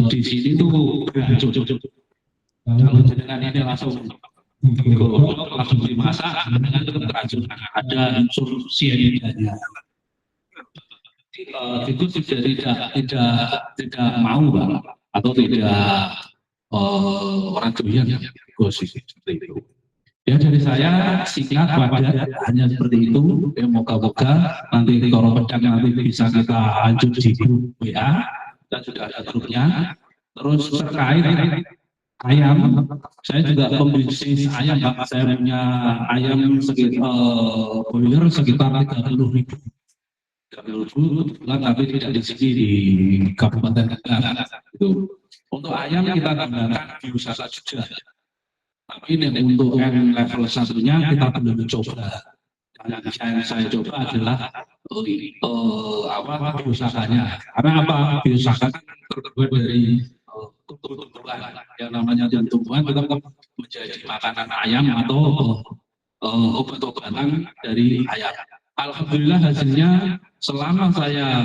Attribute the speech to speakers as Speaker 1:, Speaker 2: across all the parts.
Speaker 1: di sini tuh beracun. Kalau jenengan ini langsung digorok, langsung dimasak, dengan itu keracunan. Ada unsur cyanidanya. Tikus tidak mau bang, atau tidak orang doyan tikus seperti itu. Ya dari saya singkat padat hanya seperti itu. Moga-moga nanti kalau pedang nanti bisa kita lanjut di grup WA dan sudah ada grupnya. Terus terkait ayam, saya juga pembisnis ayam Pak. Saya punya ayam boiler sekitar 30.000. 30.000 kebetulan tapi tidak di sini di Kabupaten Tegal. Itu untuk ayam kita gunakan biosasa juga. Tapi ini untuk yang level satunya kita belum mencoba. Yang saya coba adalah biosakanya. Karena apa? Biosaka kan terbuat dari tumbuhan. Yang namanya tumbuhan kita menjadi makanan ayam atau obat-obatan dari ayam. Alhamdulillah hasilnya selama saya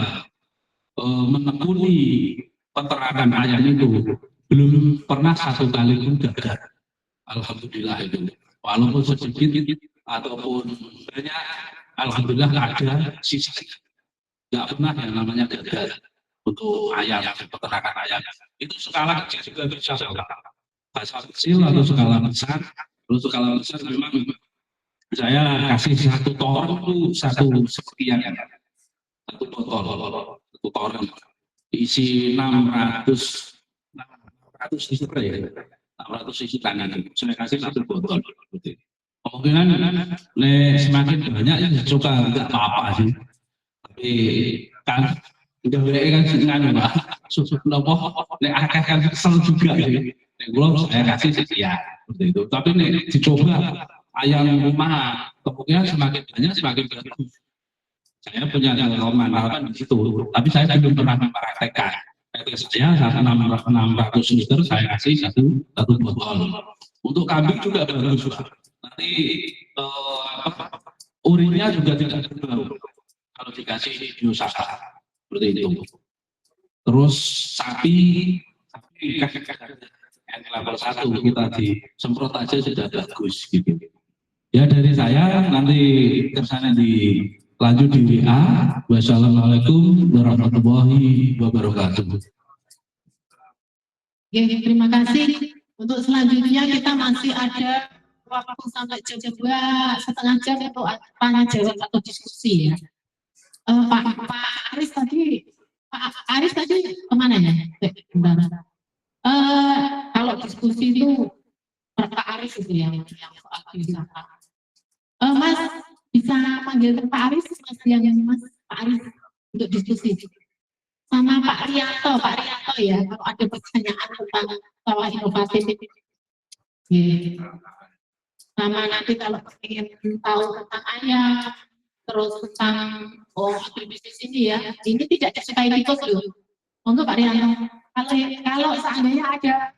Speaker 1: menekuni peternakan ayam itu belum pernah satu kali pun gagal. Alhamdulillah itu, walaupun sedikit ataupun banyak, alhamdulillah nggak ada sisa, nggak pernah yang namanya gagal untuk ayam, peternakan ayam. Itu skala kecil juga bisa, skala kecil atau skala besar. Kalau skala besar memang saya kasih satu toren itu satu sekian, satu botol, satu toren isi 600 liter ya. 600 isi tangan, saya kasih satu botol. Kemungkinan semakin banyak ya coba nggak apa-apa sih. Tapi kan udah mulai kan senang Pak. Susu nopo, akeh kan kesel juga sih. Kalau saya kasih sih ya seperti itu. Tapi nih dicoba ayam rumah, kemungkinan semakin banyak semakin bagus. Saya punya harapan di situ. Tapi saya belum pernah mempraktekkan. Saya 600 liter saya kasih satu botol. Untuk kambing juga bagus Pak. Nanti urinnya juga tidak berbau kalau dikasih biosaka seperti itu. Terus sapi yang level 1 kita disemprot aja sudah bagus gitu. Ya dari saya nanti kesana lanjut di WA. Wassalamualaikum warahmatullahi wabarakatuh.
Speaker 2: Ya, terima kasih. Untuk selanjutnya kita masih ada waktu sampai jam 2,5 jam untuk tanya jawab atau diskusi ya. Pak Aris tadi kemana ya? Kalau diskusi itu Pak Aris itu yang soal wisata. Mas bisa panggil Pak Aris, Mas Pak Aris untuk diskusi. Sama Pak Rianto ya, kalau ada pertanyaan tentang soal inovatif. Sama nanti kalau ingin tahu tentang ayam, terus tentang agribisnis ini ya, ini tidak disukai tikus loh. Monggo Pak Rianto. Kalau seandainya ada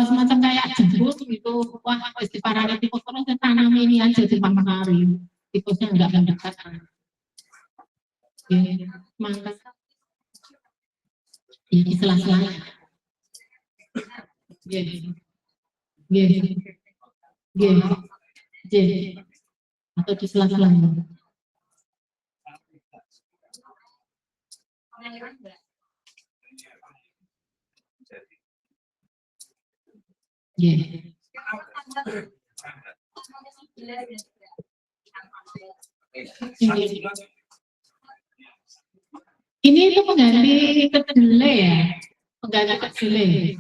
Speaker 2: semacam kayak jembut gitu, wah harus diparani tikus terus tanam ini aja di Pangsari, tikusnya nggak mendekat. Mangga. Ya di sela-sela. Atau di sela-sela. Ini itu pengganti kedelai ya, pengganti kedelai.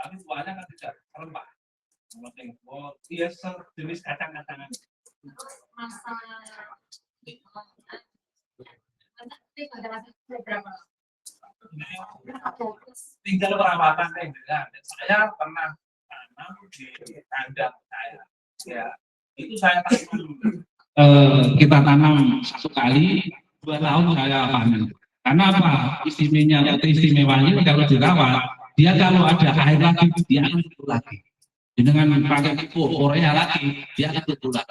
Speaker 3: Tapi buahnya kan tidak rempah. Dia sejenis kacang-kacangan. Tinggal perawatan saja. Saya pernah tanam di kandang saya. Ya, itu saya tanam dulu.
Speaker 1: Kita tanam 1 kali, 2 tahun saya panen. Karena apa? Istimewanya kalau dirawat, dia kalau ada air lagi, dia akan tumbuh lagi. dengan pakai pupuk urea lagi dia akan bertulang.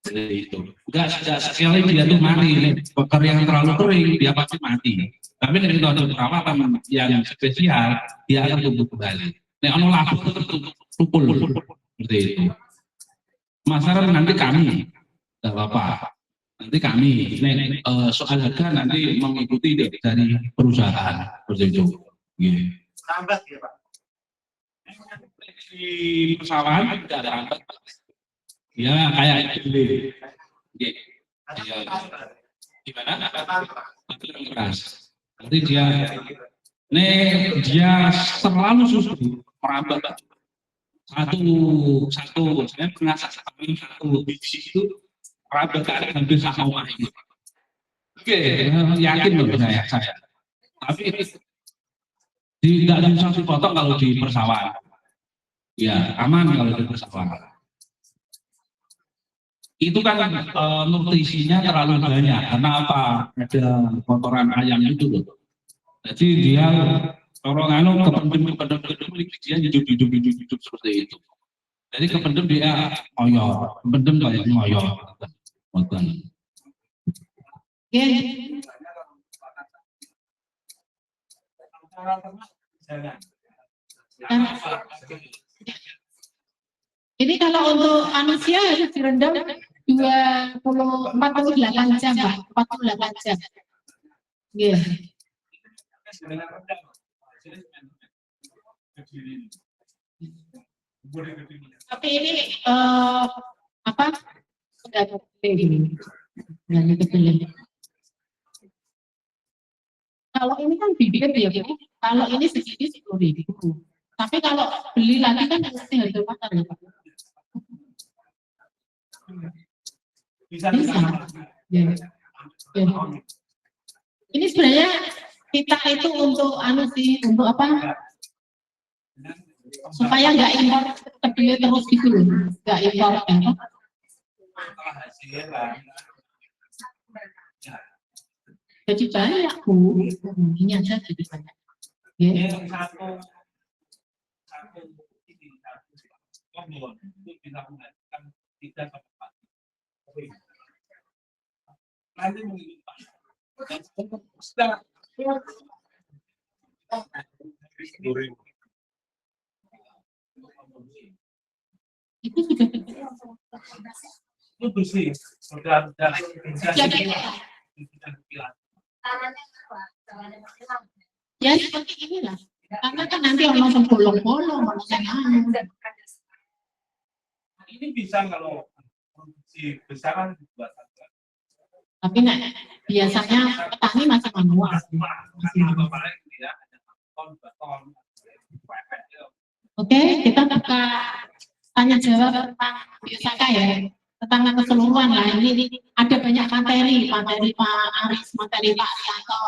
Speaker 1: Jadi itu enggak sekali dia tuh mati, peker yang terlalu kering dia pasti mati. Tapi kalau itu ada perawatan yang spesial dia akan tumbuh kembali. Nek ono labu tetap tukul seperti itu. Masalah nanti kami tidak apa-apa. Nanti kami soal harga nanti mengikuti dari perusahaan seperti itu. Gitu.
Speaker 3: Lambat ya Pak.
Speaker 1: Di pesawat tidak ada angkat. Ya kayak ini. Ya. Gimana? Keras. Nanti dia terlalu susah merambat. Satu saya pernah satu biji itu merambat ke arah hampir sama ini. Oke, yakin loh saya. Tapi tidak bisa dipotong kalau di pesawat. Ya, aman kalau di pesawat. Itu kan nutrisinya terlalu banyak. Karena apa? Ada kotoran ayam itu loh. Jadi dia orang kependem dia hidup seperti itu. Jadi kependem dia ngoyor, kependem kayak ngoyor.
Speaker 2: Ini kalau untuk manusia harus direndam 48 jam, Pak. 48 jam. Iya. Tapi ini apa? Sudah ini. Kalau ini kan bibit ya, Bu. Kalau ini segini 10.000. Tapi kalau beli lagi kan pasti harga pasar ya, Pak. Bisa. Ya. Ya. Ini sebenarnya kita itu untuk untuk apa? Supaya nggak impor kedelai terus gitu loh, nggak impor kan? Jadi banyak Bu, ini aja jadi banyak. Ya. Itu sudah
Speaker 3: itu bersih, sudah
Speaker 2: ya seperti inilah. Karena kan nanti orang bolong-bolong, orang
Speaker 3: ini bisa kalau produksi besar kan dibuat.
Speaker 2: Tapi biasanya petani masih manual. Oke, kita buka tanya jawab tentang biosaka ya, tentang keseluruhan lah. Ini ada banyak materi Pak Aris, materi Pak Yanto.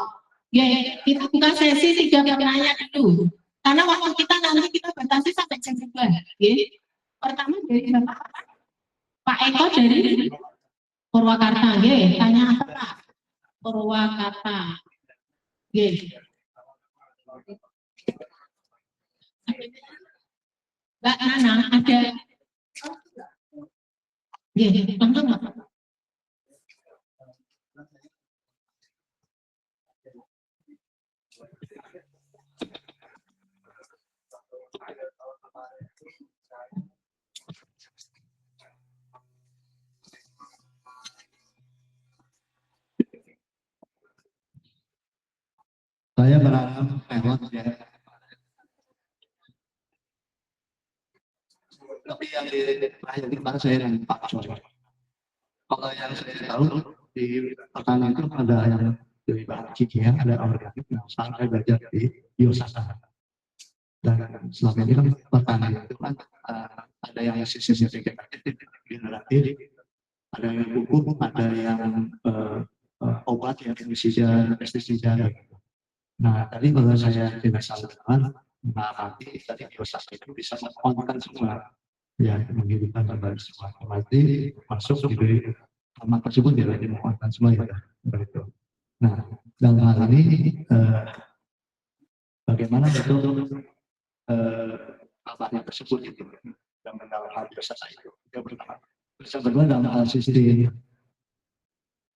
Speaker 2: Ya, kita buka sesi 3 pertanyaan dulu. Karena waktu kita nanti kita batasi sampai jam 2. Ya. Pertama dari Pak Eko dari Purwakarta. Ya, tanya apa Pak? Purwakarta. Ya. Mbak Nana ada. Ya, langsung Mbak.
Speaker 4: Saya berharap lewat ya. Tapi yang di terakhir kemarin saya dan Pak Joy. Kalau yang saya tahu di pertanian itu ada yang dari bahan kimia, ada organik. Nah, sekarang saya belajar di biosasa. Dan selama ini kan pertanian itu kan ada yang sistem generatif, ada yang pupuk, ada yang obat yang pestisida. Nah, tadi kalau saya tidak salah, nanti tadi biosasa itu bisa mengkontrol semua, ya menghidupkan kembali semua mati masuk di taman tersebut dia lagi mengkontrol semua ya, begitu. Nah, dalam hal ini bagaimana betul kabarnya tersebut itu? yang dalam hal biasa itu. Yang pertama. Terus yang kedua dalam hal sistem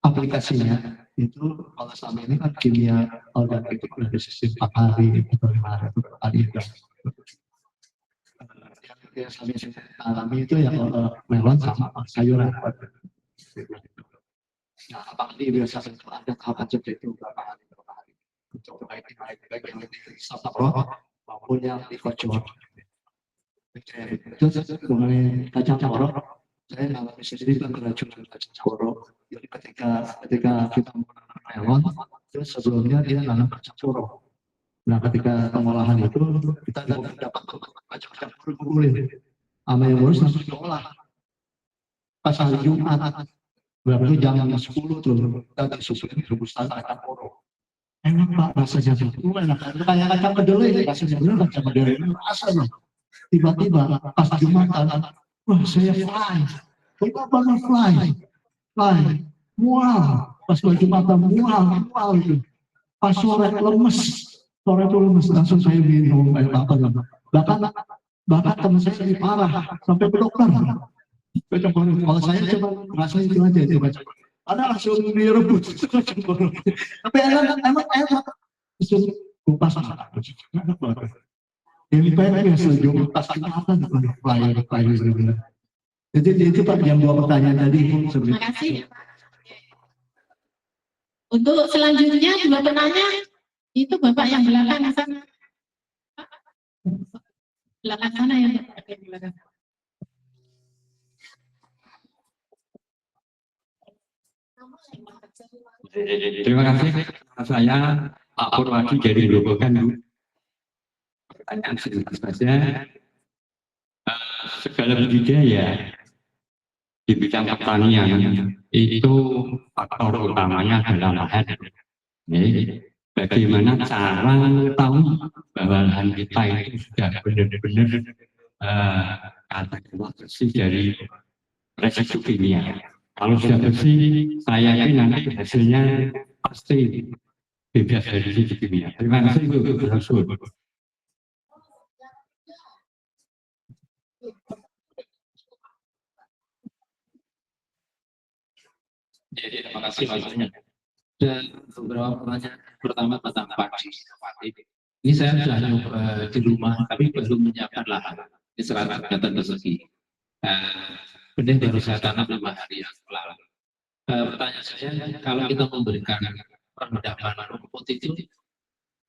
Speaker 4: aplikasinya itu kalau selama ini kan kimia organik itu ada sistem 4 hari atau 5 hari atau berapa hari itu. Yang saya alami itu yang melon sama sayuran. Nah, apakah di biasa itu ada tahapan seperti itu berapa hari untuk baik yang di Sapro maupun yang di Kocor. Terus mengenai kacang porok, saya mengalami sendiri keracunan kacang porok. Jadi ketika kita menggunakan melon, terus sebelumnya dia nanam kacang porok. Nah, ketika pengolahan itu kita dapat kacang porok guling. Sama yang ngurus langsung diolah. Pas hari Jumat, berapa itu jam 10 tuh, kita disusuin rebusan kacang porok. Enak Pak, rasanya tuh enak. Kayak kacang kedelai, rasanya bener kacang kedelai rasanya. Tiba-tiba pas Jumatan, wah saya fly, mual. Pas Jumatan mual itu. Pas sore lemes, langsung saya minum kayak apa. Bahkan teman saya lebih parah sampai ke dokter. Kalau saya coba rasanya itu aja coba. Ada langsung direbut kacang porok. Tapi emang enak. Terus kupas enak banget. Ini biasa Jumat pas Jumatan flyer. Jadi itu Pak yang 2 pertanyaan tadi.
Speaker 2: Terima kasih. Untuk selanjutnya 2 penanya itu Bapak yang belakang sana. Belakang sana yang belakang.
Speaker 5: Terima kasih. Saya Pak Purwadi dari Grobogan. Pertanyaan singkat saja. Segala budidaya di bidang pertanian itu faktor utamanya adalah lahan. Bagaimana cara mengetahui bahwa lahan kita itu sudah benar-benar katakanlah bersih dari residu kimia. Kalau sudah bersih, saya yakin nanti hasilnya pasti bebas dari residu kimia. Terima kasih Bu Rasul.
Speaker 1: Jadi terima kasih banyak. Dan beberapa pertanyaan pertama tentang padi. Ini saya sudah nyoba di rumah, tapi belum menyiapkan lahan. Ini 100 meter persegi. Benih baru saya tanam 5 hari yang lalu. Pertanyaan saya, kalau kita memberikan perendaman rumput itu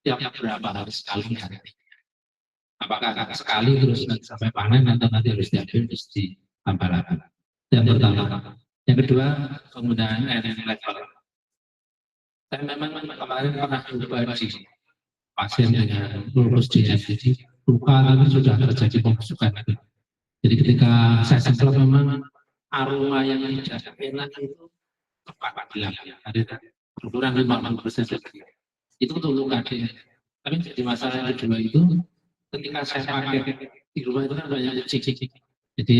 Speaker 1: tiap berapa hari sekali? Apakah sekali terus sampai panen atau nanti harus diambil terus ditambah lagi? Yang pertama. Yang kedua, penggunaan NN level. Saya memang kemarin pernah coba di pasien dengan lupus DFD, luka tapi sudah terjadi pembusukan. Jadi ketika saya semprot memang aroma yang tidak enak itu tepat bilang, ada kurang 50% lebih. Itu untuk luka dia. Tapi jadi masalah yang kedua itu, ketika saya pakai di rumah itu kan banyak kucing. Jadi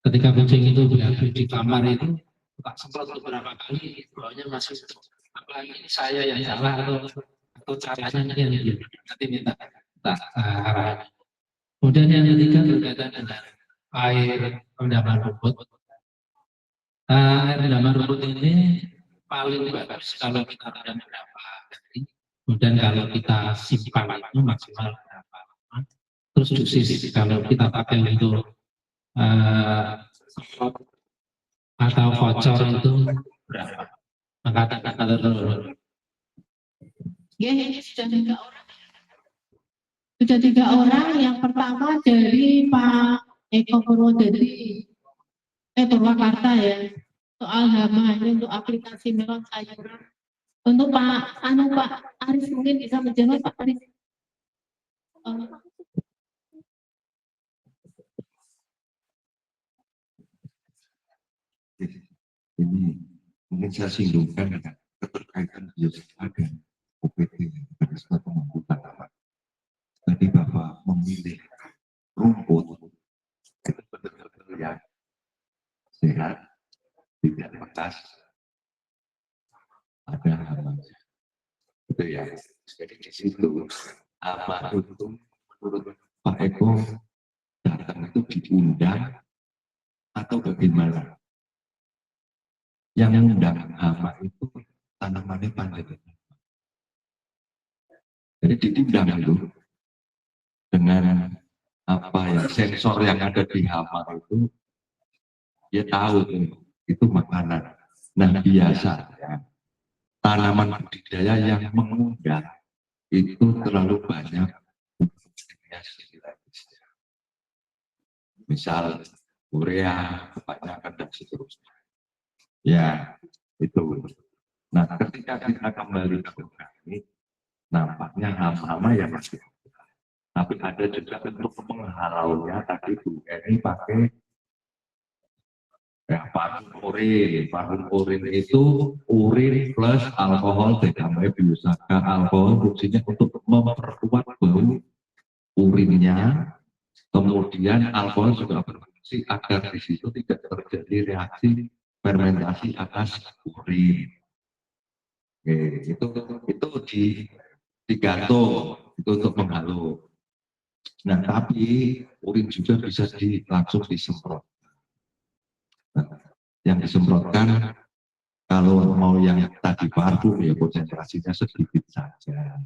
Speaker 1: ketika kucing itu berada di kamar itu tak semprot beberapa kali, baunya masih apalagi ini saya yang salah atau caranya yang nanti minta arahan. Kemudian yang ketiga berkaitan dengan air rendaman rumput. Air rendaman rumput ini paling bagus kalau kita rendam berapa hari. Kemudian kalau kita simpan itu maksimal berapa lama. Terus dosis kalau kita pakai untuk atau voucher itu berapa? Kata-kata terus.
Speaker 2: Ya, ini sudah 3 orang. Sudah 3 orang. Yang pertama dari Pak Eko Purwodadi, Purwakarta ya. Soal hama ini untuk aplikasi melon sayuran. Untuk Pak Aris mungkin bisa menjawab Pak Aris.
Speaker 6: Ini mungkin saya singgungkan dengan keterkaitan biosika dan OPT pada saat pemangku tanaman. Tadi Bapak memilih rumput itu betul-betul yang sehat, tidak bekas, ada hama. Itu ya. Jadi di situ hama itu menurut Pak Eko datang itu diundang atau bagaimana? Yang mengundang hama itu tanamannya panjang. Jadi diundang itu dengan apa ya, sensor yang ada di hama itu, dia tahu itu makanan. Nah biasanya tanaman budidaya yang mengundang itu terlalu banyak. Misal urea, kebanyakan dan seterusnya. Ya, itu. Nah, ketika kita kembali ke organik, nampaknya hama-hama ya masih. Tapi ada juga bentuk penghalaunya tadi Bu Eni pakai ya, parfum urin. Parfum urin itu urin plus alkohol ditambah biosaka. Alkohol fungsinya untuk memperkuat bau urinnya. Kemudian alkohol juga berfungsi agar di situ tidak terjadi reaksi fermentasi atas urin. Oke, itu digantung itu untuk menghalau. Nah, tapi urin juga bisa langsung disemprot. Nah, yang disemprotkan kalau mau yang tadi parfum ya konsentrasinya sedikit saja,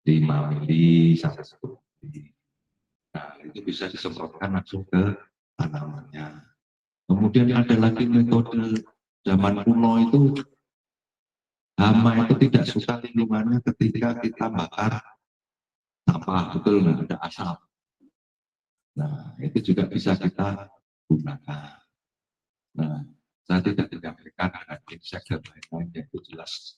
Speaker 6: 5 mili sampai 10 mili. Nah, itu bisa disemprotkan langsung ke tanamannya. Kemudian ada lagi metode zaman kuno itu, hama itu tidak suka lingkungannya ketika kita bakar sampah, betul nggak ada asap. Nah, itu juga bisa kita gunakan. Nah, saya tidak menyampaikan dengan insek dan lain-lain, itu jelas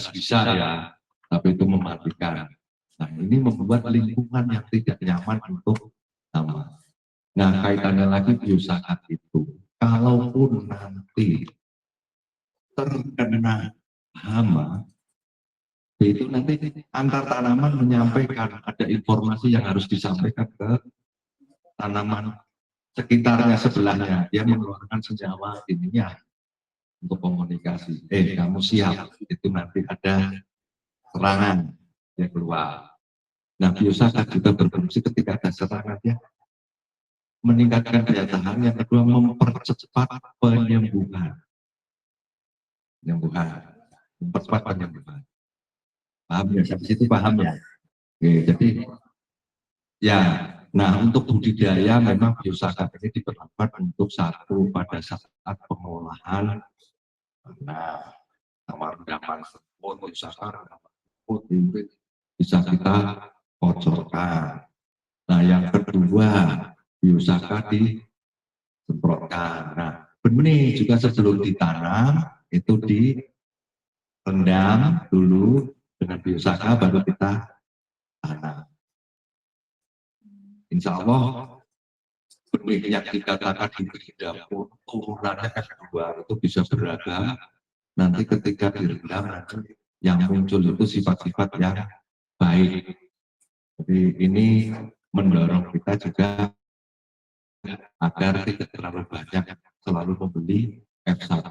Speaker 6: bisa ya, tapi itu mematikan. Nah, ini membuat lingkungan yang tidak nyaman untuk hama. Nah, kaitannya lagi biosakat itu, kalaupun nanti terkena hama, itu nanti antar tanaman menyampaikan, ada informasi yang harus disampaikan ke tanaman sekitarnya sebelahnya. Dia mengeluarkan senyawa ininya untuk komunikasi. Kamu siap, itu nanti ada serangan yang keluar. Nah, biosakat juga berfungsi ketika ada serangan, ya meningkatkan daya tahan. Yang kedua, mempercepat penyembuhan. Mempercepat penyembuhan. Paham ya? Sampai situ paham ya? Oke, jadi ya, nah untuk budidaya memang biosakat ini diperlukan untuk satu pada saat pengolahan. Nah, tawar rendaman tersebut, biosakat bisa kita kocorkan. Nah, yang kedua, biosakat disemprotkan. Nah, benih juga sebelum ditanam itu direndam dulu dengan biosaka, baru kita tanam. Insya Allah benih yang dikatakan di dapur turunannya kedua itu bisa beragam. Nanti ketika direndam, nanti yang muncul itu sifat-sifat yang baik. Jadi ini mendorong kita juga agar tidak terlalu banyak selalu membeli F1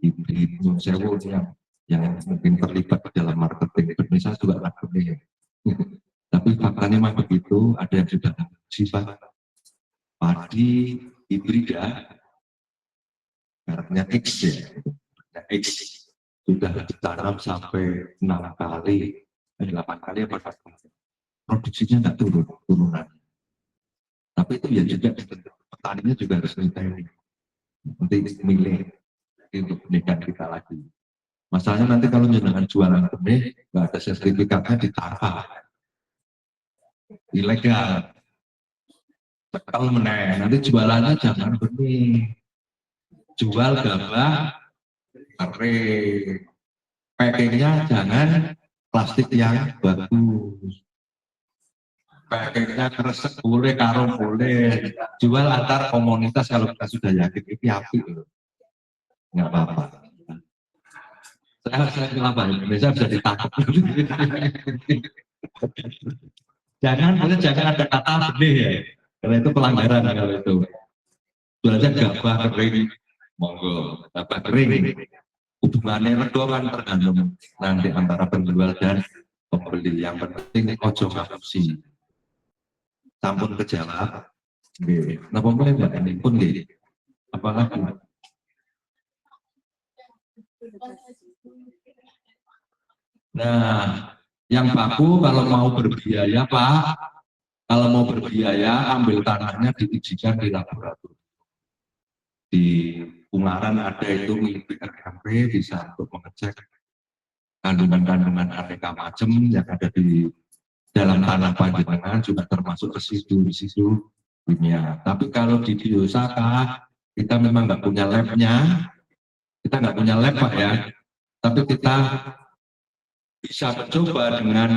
Speaker 6: hibrid non-sewo yang mungkin terlibat dalam marketing. Indonesia juga lah benih. Tapi faktanya memang begitu, ada yang sudah sifat padi hibrida, mereknya X ya, X sudah ditanam sampai 6 kali, 8 kali apa produksinya nggak turunan. Tapi itu ya juga petaninya juga harus minta nanti milih untuk pendidikan kita lagi. Masalahnya nanti kalau jangan jualan benih nggak ada sertifikatnya ditangkap, ilegal. Tekel meneh, nanti jualannya jangan benih, jual gabah kering, packingnya jangan plastik yang bagus. Pakainya kresek boleh, karung boleh, jual antar komunitas kalau kita sudah yakin itu api loh, nggak apa-apa. Saya kenapa Indonesia bisa ditangkap? Jangan ada kata benih ya, karena itu pelanggaran kalau itu. Jual aja gabah kering, monggo, gabah kering. Hubungannya berdua kan tergantung nanti antara penjual dan pembeli. Yang penting ojo ngapusi. Sampun kejawab, Nggih. Napa boleh Mbak ini pun nggih. Apalagi nah, yang baku kalau mau berbiaya Pak, kalau mau berbiaya ambil tanahnya diujikan di laboratorium. Di Ungaran ada itu milik RKP bisa untuk mengecek kandungan-kandungan aneka macam yang ada di dalam tanah panjenengan juga termasuk residu-residu kimia. Tapi kalau di Biosaka kita memang nggak punya labnya, kita nggak punya lab Pak ya, tapi kita bisa mencoba dengan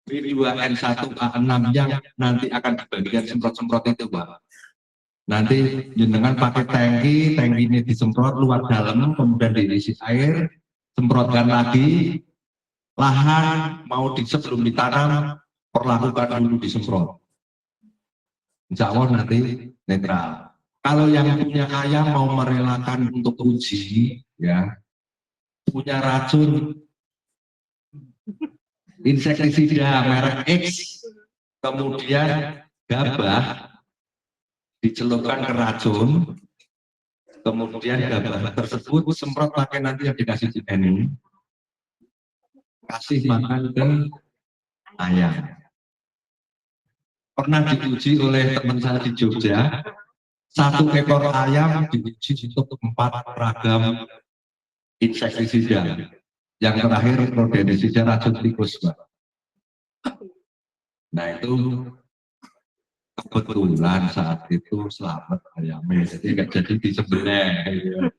Speaker 6: B2N1A6 yang nanti akan dibagikan semprot-semprot itu Pak. Nanti jenengan pakai tangki ini disemprot luar dalam, kemudian diisi air, semprotkan lagi, lahan mau sebelum ditanam, perlakukan dulu disemprot. Insya Allah nanti netral. Kalau yang punya ayam mau merelakan untuk uji, ya, punya racun insektisida merek X, kemudian gabah dicelupkan ke racun, kemudian gabah tersebut semprot pakai nanti yang dikasih ini, kasih makan ke ayam. Pernah diuji oleh teman saya di Jogja, 1 ekor ayam diuji untuk 4 ragam insektisida. Yang terakhir rodentisida racun tikus, Pak. Nah itu kebetulan saat itu selamat ayamnya, jadi nggak jadi disembelih.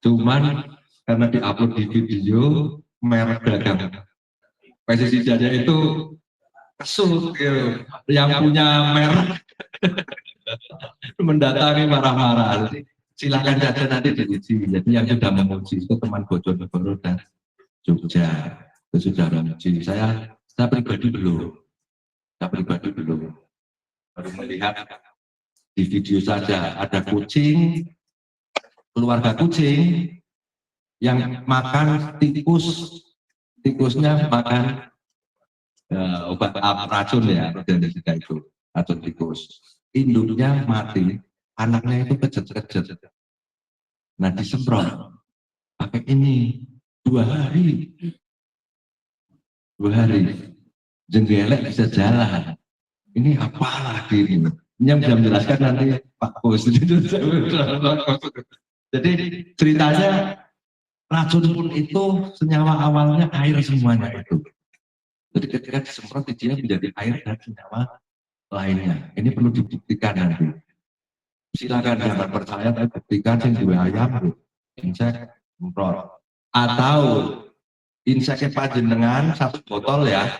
Speaker 6: Cuman karena diupload di video, merek dagang pestisidanya itu kesut, gitu. Yang punya merek mendatangi marah-marah. Silakan saja nanti diuji. Jadi yang sudah menguji itu teman Bojonegoro dan Jogja, itu sudah menguji. Saya pribadi belum. Baru melihat di video saja ada kucing, keluarga kucing yang makan tikus, tikusnya makan obat racun ya, rodentisida itu, racun tikus. Induknya mati, anaknya itu kejet-kejet. Nah disemprot pakai ini 2 hari, jenggelek bisa jalan. Ini apa lagi ini? Yang bisa menjelaskan nanti Pak Bos. Jadi ceritanya racun pun itu senyawa awalnya air semuanya itu. Jadi ketika disemprot dia menjadi air dan senyawa lainnya. Ini perlu dibuktikan nanti. Silakan jangan percaya, tapi buktikan yang dua ayam, insek, semprot. Atau inseknya panjenengan 1 botol ya,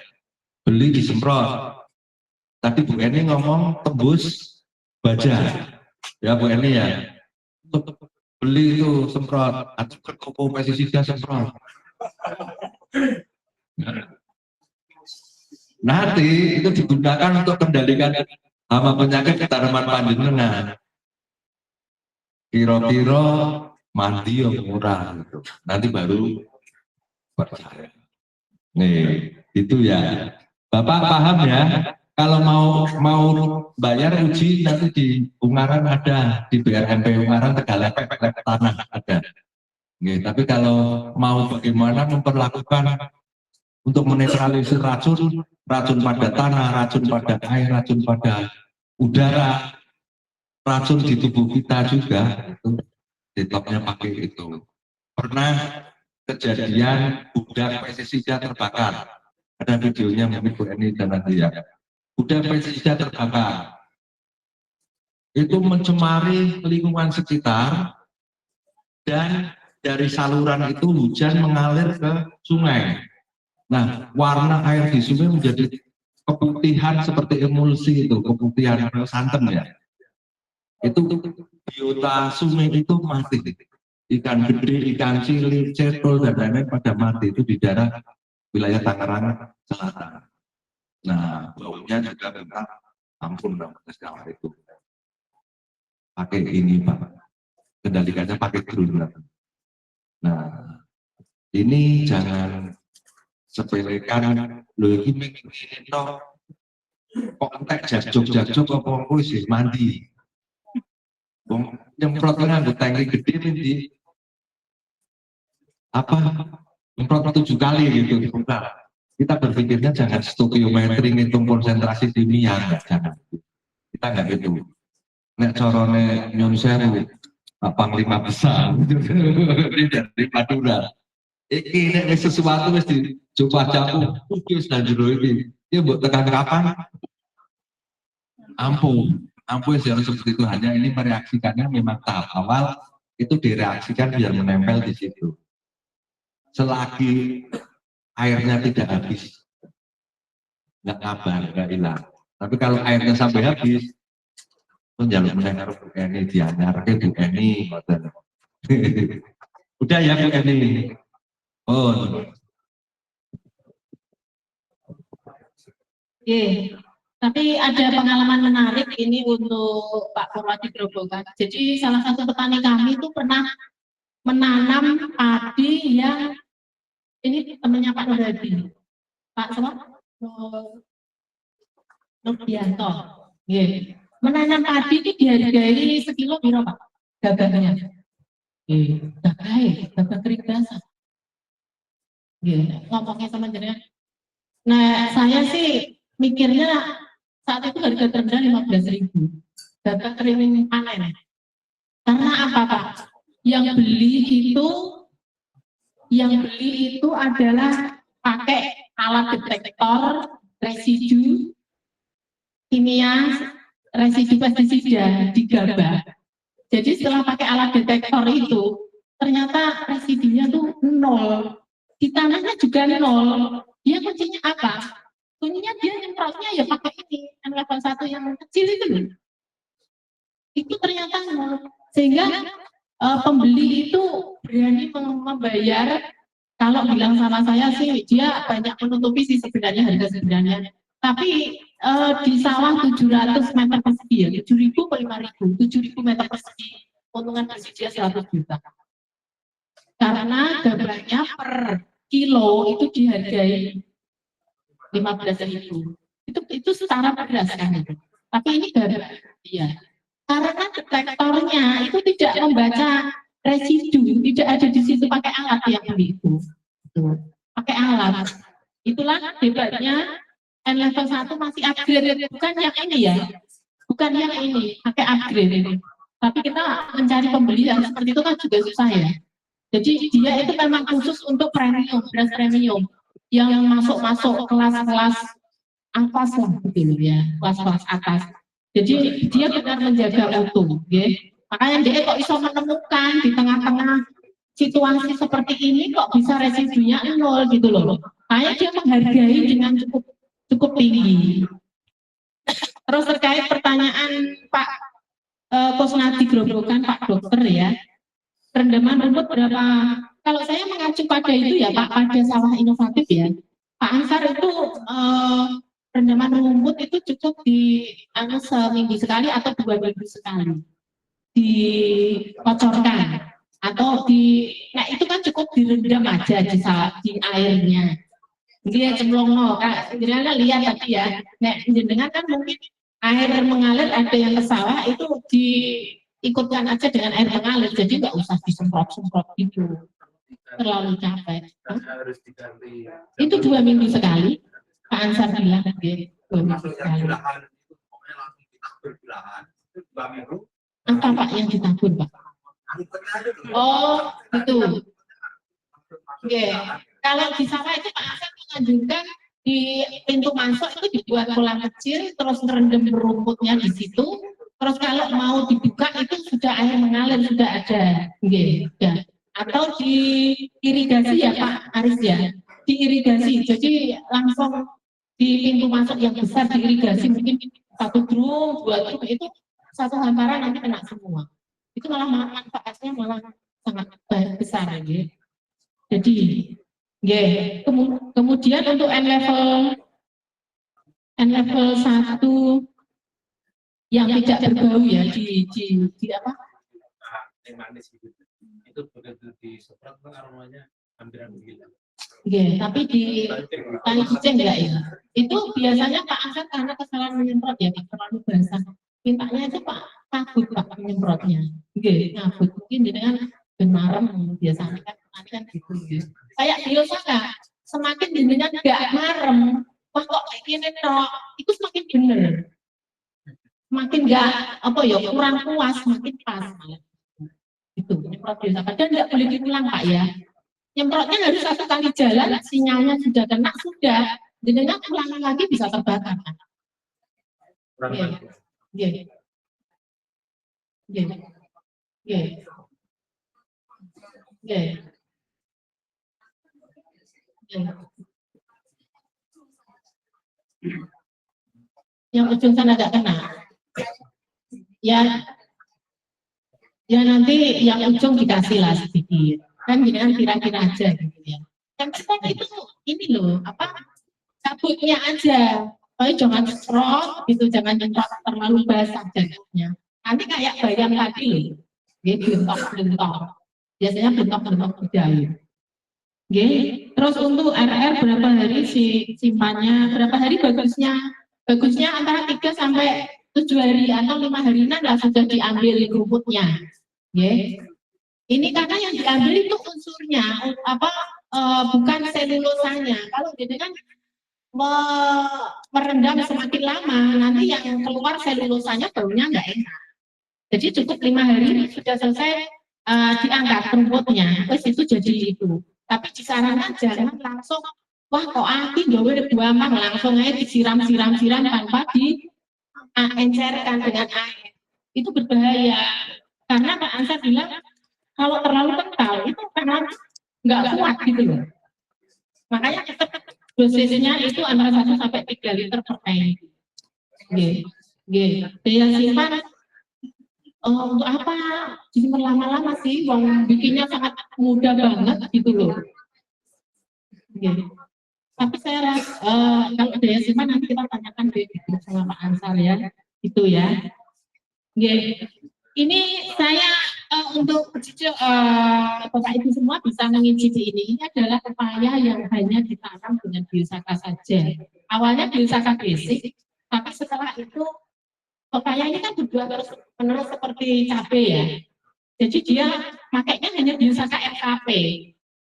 Speaker 6: beli disemprot. Tadi Bu Eni ngomong tembus baja, ya Bu Eni ya. Beli itu semprot, atau koko pestisida semprot. Nanti itu digunakan untuk kendalikan hama penyakit di tanaman panjenengan. Kira-kira mandi yang murah gitu. Nanti baru percaya. Nih, itu ya. Bapak paham ya? Kalau mau bayar uji nanti di Ungaran ada, di BRMP Ungaran Tegalepek tanah ada. Nih, tapi kalau mau bagaimana memperlakukan untuk menetralisir racun pada tanah, racun pada air, racun pada udara, racun di tubuh kita juga, itu ditopnya pakai itu. Pernah kejadian gudang pestisida terbakar, ada videonya mungkin Bu Eni dan nanti ya. Gudang pestisida terbakar, itu mencemari lingkungan sekitar, dan dari saluran itu hujan mengalir ke sungai. Nah, warna air di sungai menjadi keputihan seperti emulsi itu, keputihan santan ya. Itu biota sungai itu mati. Ikan gede, ikan cilik, cetol dan lain-lain pada mati itu di daerah wilayah Tangerang Selatan. Nah, baunya juga memang ampun segala itu. Pakai ini Pak, kendalikannya pakai drone. Nah, ini jangan sepelekan, loh ini toh kok entek jajok apa wis mandi. Wong nyemprot nganggo tangki gede di apa nyemprot 7 kali gitu. Nah, kita berpikirnya jangan stokiometri ngitung konsentrasi kimia, jangan. Kita nggak gitu. Nek corone nyun sewu, Pak Panglima besar dari Madura. Iki nek sesuatu wis dicoba campur, iki wis jero iki. Ya mbok tekan kapan? Ampun harus seperti itu. Hanya ini mereaksikannya memang tahap awal itu direaksikan biar menempel di situ. Selagi airnya tidak habis, nggak kabar, nggak hilang. Tapi kalau airnya sampai habis, itu jalur mendengar Bu Eni dianyar ke Bu Eni. Udah ya Bu Eni. Oh.
Speaker 2: Tapi ada pengalaman menarik ini untuk Pak Purwadi Grobogan. Jadi salah satu petani kami itu pernah menanam padi yang ini temannya Pak Nurhadi. Pak siapa? Nurdianto. Menanam padi itu dihargai sekilo berapa Pak? Gabahnya. Gabah kering basah. Ngomongnya sama jenengan. Nah, saya sih mikirnya saat itu harga terendah 15.000 gabah kering panen. Karena apa Pak? Yang beli itu adalah pakai alat detektor residu kimia, residu pestisida di gabah. Jadi setelah pakai alat detektor itu ternyata residunya tuh 0. Di tanahnya juga 0. Dia kuncinya apa? Kuncinya dia nyemprotnya ya pakai ini level 1 yang kecil itu loh. Itu ternyata 0. Sehingga pembeli itu berani membayar. Kalau bilang sama saya sih dia banyak menutupi sih sebenarnya harga sebenarnya. Tapi di sawah 700 meter persegi ya, 7.000 ke 5.000, 7.000 meter persegi, keuntungan bersih dia 100 juta. Karena gabahnya per kilo itu dihargai 15.000. Itu setara beras kan itu. Tapi ini gabah, iya. Karena detektornya itu tidak membaca residu, tidak ada di situ pakai alat yang itu. Pakai alat. Itulah hebatnya N level 1 masih upgrade, bukan yang ini ya. Bukan yang ini, pakai upgrade. Tapi kita mencari pembeli yang seperti itu kan juga susah ya. Jadi dia itu memang khusus untuk premium, beras premium yang masuk kelas-kelas atas lah gitu ya, kelas-kelas atas. Jadi dia benar menjaga mutu, ya. Makanya dia kok bisa menemukan di tengah-tengah situasi seperti ini kok bisa residunya 0 gitu loh. Makanya dia menghargai dengan cukup tinggi. Terus terkait pertanyaan Pak Kusnadi Grobogan, Pak Dokter ya. Rendaman rumput berapa? Kalau saya mengacu pada itu ya Pak, pada sawah inovatif ya. Pak Ansar itu rendaman rumput itu cukup di seminggu sekali atau 2 minggu sekali dikocorkan atau nah itu kan cukup direndam aja di airnya. Dia cemplong jenengan lihat tadi ya. Nah jenengan kan mungkin air mengalir ada yang ke sawah itu diikutkan aja dengan air mengalir, jadi nggak usah disemprot-semprot gitu, terlalu capek. Itu 2 minggu sekali, Pak Ansar bilang gitu. 2 minggu sekali. Apa Pak yang ditabur Pak? Oh itu. Kalau di sawah itu Pak Ansar menganjurkan di pintu masuk itu dibuat kolam kecil, terus merendam rumputnya di situ. Terus kalau mau dibuka itu sudah air mengalir, sudah ada, ya. Atau diirigasi ya Pak Aris ya, diirigasi. Jadi langsung di pintu masuk yang besar diirigasi, mungkin 1 drum, 2 drum itu satu hamparan nanti kena semua. Itu malah manfaatnya malah sangat besar ya. Jadi, kemudian untuk N level 1 yang tidak berbau ya di apa?
Speaker 3: Manis gitu. Itu begitu disemprot aromanya hampir hilang.
Speaker 2: Iya, tapi di tali kucing enggak ya? Itu biasanya Pak Ansar karena kesalahan menyemprot ya, Pak, terlalu basah. Mintanya itu Pak kabut Pak menyemprotnya. Iya, kabut. Mungkin dengan benarem biasanya kan gitu ya. Kayak biasa Kak, semakin jenengan enggak marem, wah kok kayak gini tok, itu semakin bener. Semakin enggak apa ya, kurang puas, semakin pas. Itu menyemprot biasa. Padahal enggak boleh diulang Pak ya. Nyemprotnya harus 1 kali jalan, sinyalnya sudah kena, sudah. Jenengan ulangan lagi bisa terbakar. Iya. Iya. Iya. Iya. Iya. Yang ujung sana nggak kena. Ya nanti yang ujung dikasih lah sedikit. Kan jangan kira-kira aja gitu ya. Yang penting itu ini loh, apa kabutnya aja. Pokoknya jangan serot gitu, jangan nyemprot terlalu basah jadinya. Nanti kayak bayam tadi loh, bentok-bentok. Biasanya bentok-bentok budaya. Terus untuk RR berapa hari simpannya? Berapa hari bagusnya? Bagusnya antara 3 sampai 7 hari atau 5 hari lah sudah diambil rumputnya. Ini karena yang diambil itu unsurnya, bukan selulosanya. Kalau gitu kan merendam semakin lama, nanti yang keluar selulosanya baunya nggak enak. Jadi cukup 5 hari sudah selesai diangkat rumputnya, terus itu jadi itu. Tapi disarankan jangan langsung, wah kok aki gawe buamang, langsung aja disiram-siram tanpa diencerkan dengan air. Itu berbahaya. Karena Pak Ansar bilang, kalau terlalu kental, itu karena nggak kuat gitu loh. Makanya tetap dosisnya itu antara 1 sampai 3 liter per tank. Daya simpan untuk apa? Disimpan lama-lama sih, wong bikinnya sangat mudah banget gitu loh. Tapi saya rasa kalau daya simpan nanti kita tanyakan sama Pak Ansar ya, itu ya. Ini saya untuk Bapak Ibu semua bisa mengicipi ini. Ini adalah pepaya yang hanya ditanam dengan biosaka saja. Awalnya biosaka basic, tapi setelah itu pepaya ini kan berbuah terus-menerus seperti cabai ya. Jadi dia makanya hanya biosaka FKP,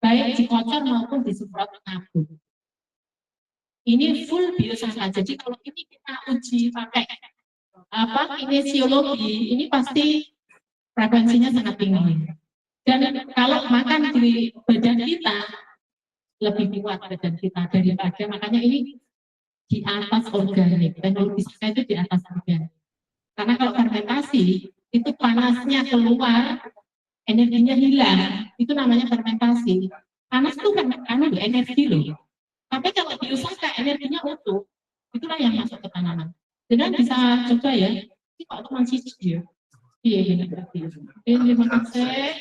Speaker 2: baik dikocor maupun disemprot kabut. Ini full biosaka. Jadi kalau ini kita uji pakai kinesiologi, ini pasti frekuensinya sangat tinggi. Dan kalau makan di badan kita lebih kuat badan kita daripada, makanya ini di atas organik, teknologi itu di atas organik. Karena kalau fermentasi itu panasnya keluar, energinya hilang, itu namanya fermentasi. Panas itu kan energi loh. Tapi kalau biosaka energinya utuh, itulah yang masuk ke tanaman. Dengan bisa coba ya, ini Pak teman siji ya. Iya, berarti. Terima kasih.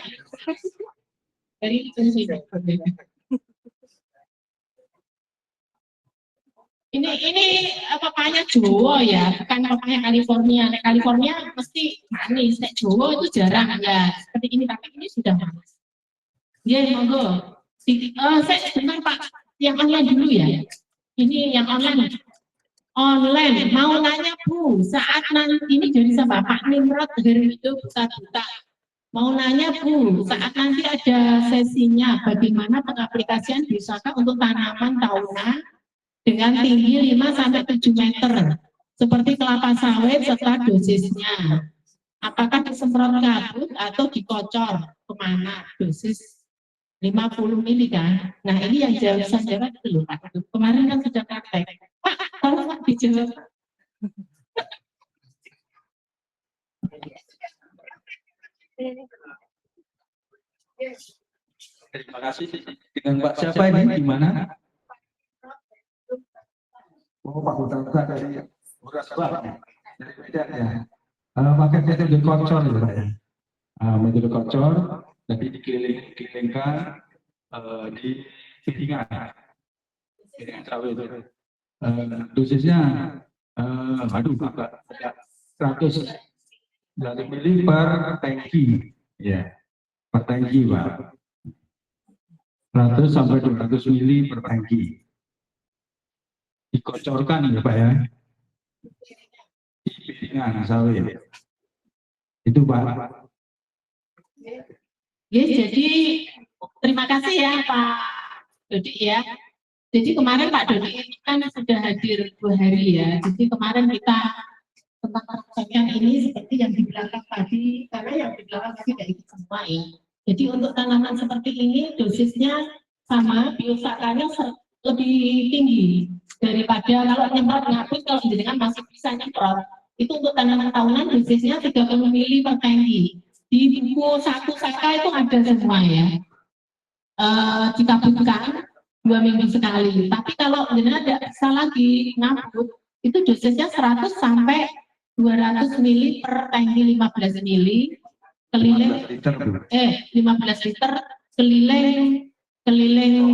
Speaker 2: Dari sini. Ini papanya Jawa ya, bukan papanya California. Nek California mesti manis, nek Jawa itu jarang ya seperti ini, tapi ini sudah manis. Iya, monggo. Saya sebentar Pak, yang online dulu ya. Ini yang online. Online, mau nanya Bu, saat nanti ini dari sama Pak Nimrod dari itu buta-buta. Mau nanya Bu, saat nanti ada sesinya bagaimana pengaplikasian biosaka untuk tanaman tahunan dengan tinggi 5-7 meter seperti kelapa sawit serta dosisnya. Apakah disemprot kabut atau dikocor? Kemana? Dosis 50 mili kan? Nah ini yang jawab dulu Pak. Kemarin kan sudah praktek. Pak, tolong Pak dijawab.
Speaker 1: Terima kasih. Dengan Pak siapa ini? Di mana? Oh, Pak Buta dari Beras Bang. Dari Medan ya. Pakai metode kocor ya, Pak ya. Metode kocor, jadi dikelilingkan di piringan sawit. Dosisnya, agak 100 mili per tangki, ya, per tangki Pak.
Speaker 5: 100 sampai 200 mili per tangki. Dikocorkan ya Pak ya. Di piringan sawit. Itu Pak.
Speaker 2: Ya, jadi terima kasih ya Pak Dodi ya. Jadi kemarin Pak Dodi ini kan sudah hadir 2 hari ya. Jadi kemarin kita tentang rangkaian ini seperti yang di belakang tadi, karena yang di belakang tadi tidak ikut semua ya. Jadi untuk tanaman seperti ini dosisnya sama, biosakanya lebih tinggi daripada kalau nyemprot ngapus. Kalau jenengan masih bisa nyemprot, itu untuk tanaman tahunan dosisnya 30 mili per tangki. Di buku 1 saka itu ada semua ya. Dikabutkan 2 minggu sekali. Tapi kalau jenengan tidak bisa lagi ngapus, itu dosisnya 100 sampai 200 mili per tangki, 15 mili keliling 15 liter keliling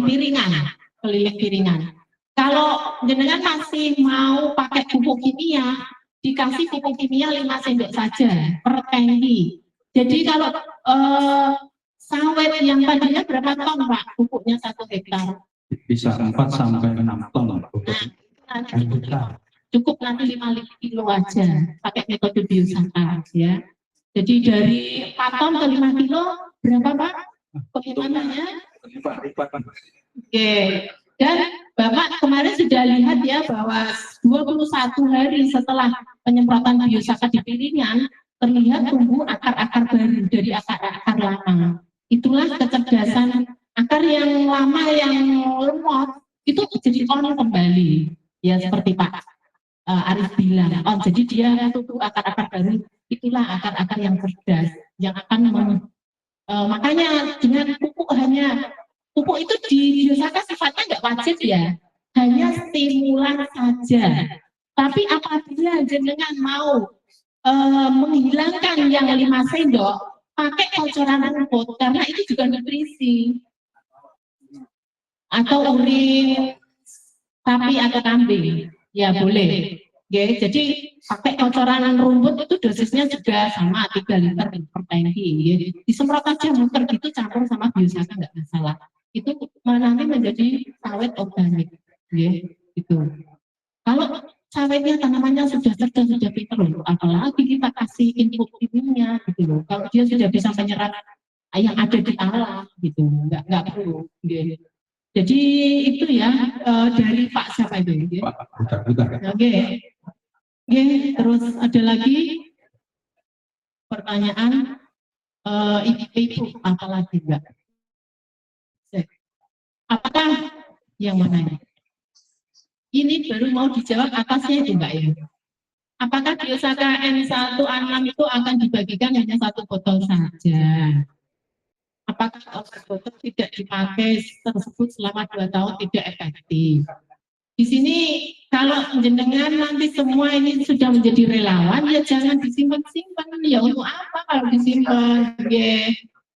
Speaker 2: piringan. Kalau jenengan masih mau pakai pupuk kimia, dikasih pupuk kimia 5 sendok saja per tangki. Jadi kalau sawit yang tadinya berapa ton Pak pupuknya 1 hektar?
Speaker 5: Bisa 4 sampai 6 ton.
Speaker 2: Cukup nanti 5 kilo aja pakai metode biosaka ya. Jadi dari 4 ton ke 5 kilo berapa Pak penghitungannya? Oke. Dan Bapak kemarin sudah lihat ya bahwa 21 hari setelah penyemprotan biosaka di piringan terlihat tumbuh akar-akar baru dari akar-akar lama. Itulah kecerdasan akar yang lama yang lemot itu jadi on kembali ya, seperti Pak Arif bilang, jadi dia tumbuh akar-akar baru. Itulah akar-akar yang cerdas, yang akan makanya dengan pupuk itu di biosaka sifatnya nggak wajib ya, hanya stimulan saja. Tapi apabila jenengan mau menghilangkan yang 5 sendok, pakai kocoran rumput karena itu juga nutrisi, atau urin sapi atau kambing. Ya boleh, ya, jadi pakai kocoran rumput itu dosisnya juga sama 3 liter per tangki. Ya. Disemprot aja muter gitu campur sama biosaka nggak masalah. Itu nanti menjadi sawit organik, ya, gitu. Kalau sawitnya tanamannya sudah cerdas, sudah pintar loh, apalagi kita kasih input kimia gitu loh. Kalau dia sudah bisa menyerap yang ada di alam gitu, nggak perlu. Ya. Jadi itu ya dari Pak siapa itu? Ya?
Speaker 5: Pak Buta.
Speaker 2: Oke. Terus ada lagi pertanyaan ibu apa lagi enggak? Apakah yang mana? Ini baru mau dijawab atasnya itu enggak ya? Apakah biosaka N1A6 itu akan dibagikan hanya 1 botol saja? Apakah obat-obat tidak dipakai tersebut selama 2 tahun tidak efektif? Di sini kalau jenengan nanti semua ini sudah menjadi relawan, ya jangan disimpan-simpan. Ya untuk apa kalau disimpan? Ya.